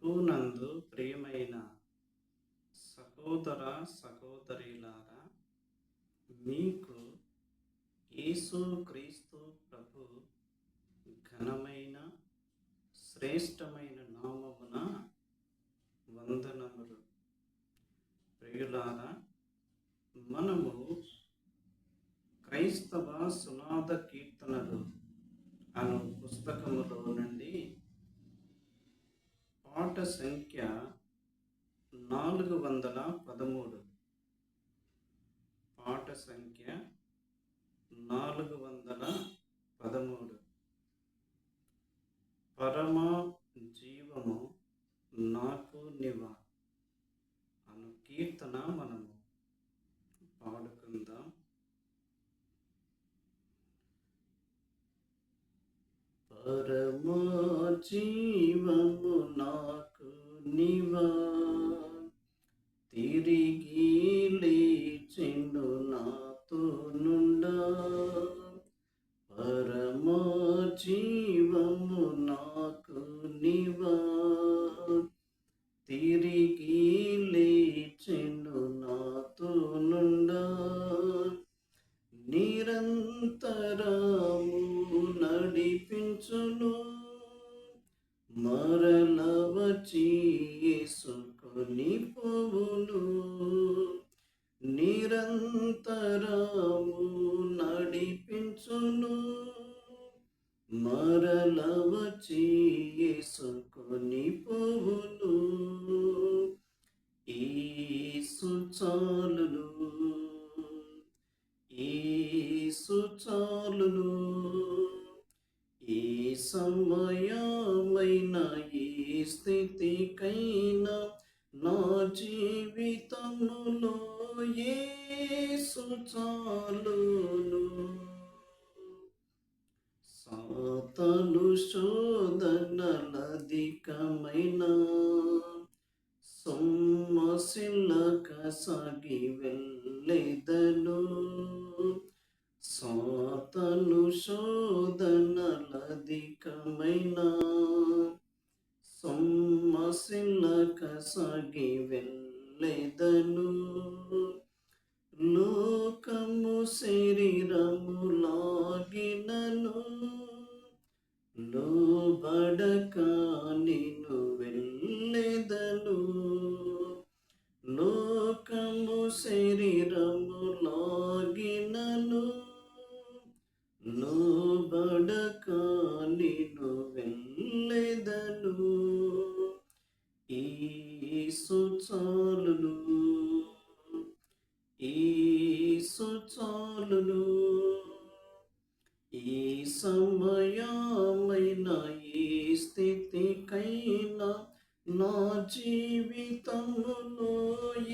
ప్రభువునందు ప్రియమైన సహోదర సహోదరీలారా, మీకు యేసుక్రీస్తు ప్రభు ఘనమైన శ్రేష్టమైన నామమున వందనములు. ప్రియులారా, మనము క్రైస్తవ సునాద కీర్తనలు అను పుస్తకములో నుండి పాట సంఖ్య 413, పాట సంఖ్య 413, పరమ జీవము నాకు నివా అను కీర్తన మనము పాడుకుందాం. పరమ జీవము నాకు నివా, తిరిగి లేచెను నాతో నుండా. పరమ జీవము నాకు నివా, తిరిగి లేచెను నాతో నుండా. నిరంతరము నడిపించును, మరల వచ్చి యేసుకొని పోవును. నిరంతరము నడిపించును, మరల వచ్చి యేసుకొని పోవును. యేసు చాలును, యేసు చాలును, ఏ సమయమైన ఏ స్థితికైనా నా జీవితములో యేసు చాలును. సాతాను శోధనలధికమైన సొమ్మసిల్లక సాగి వెళ్ళెదను. సాతాను శోధనలధికమైన సొమ్మసిల్లక సాగి వెళ్ళెదను. లోకము శరీరము లాగినను, లోబడక నేను వెళ్ళెదను. లోకము శరీరము లాగినను, లోబడక నేను వెళ్ళెదను. యేసు చాలును, యేసు చాలును, ఏ సమయమైన ఏ స్థితికైనా నా జీవితములో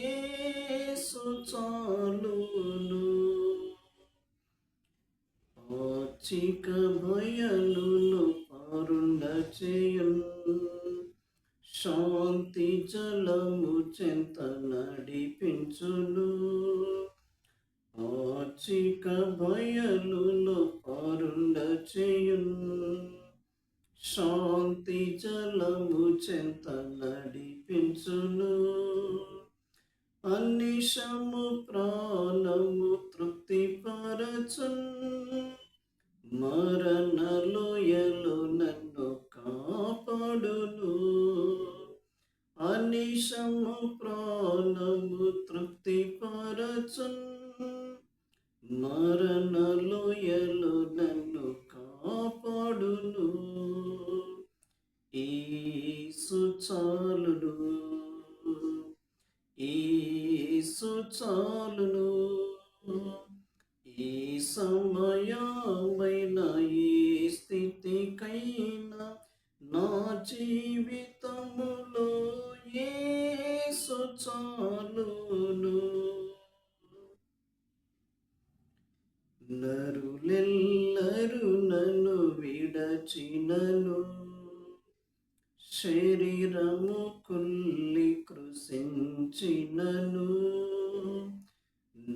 యేసు చాలును. పాచిక బయలును పారుండ చేయున్, శాంతి జలము చెంత నడిపించును. పాచిక బయలును పారుండ చేయున్, శాంతి జలము చెంత నడిపించును. అనిశము ప్రాణము తృప్తిపరచున్, మరణలోయలో నన్ను కాపాడును. అనిశము ప్రాణము తృప్తిపరచున్, మరణలోయలో నన్ను కాపాడును. యేసు చాలును, యేసు చాలును, ఏ సమయమైన ఏ స్థితికైనా నా జీవితములో యేసు చాలును. నరులెల్లరు నన్ను విడచినను, శరీరము కుల్లి కృశించినను.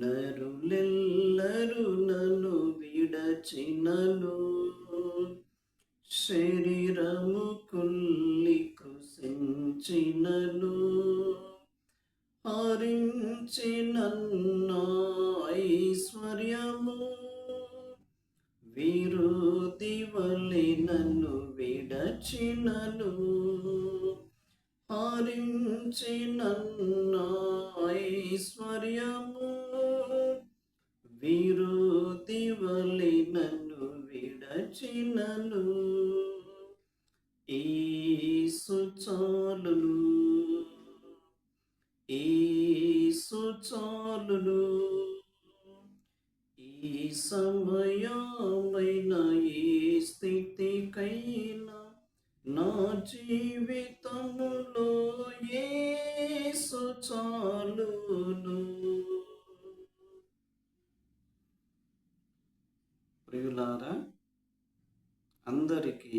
నరులెల్లరు నన్ను విడచినను, శరీరము కుల్లి కృషించినను హరించినన్న ఐశ్వర్యము విరోధి వలె నన్ను విడచినను హరించినన్న ఐశ్వర్యము విరోధి వలె నన్ను విడచినను యేసు చాలును యేసు చాలును ఈ సమయమైన ఏ స్థితికైనా నా జీవితములో యేసు చాలును. ప్రియులారా, అందరికీ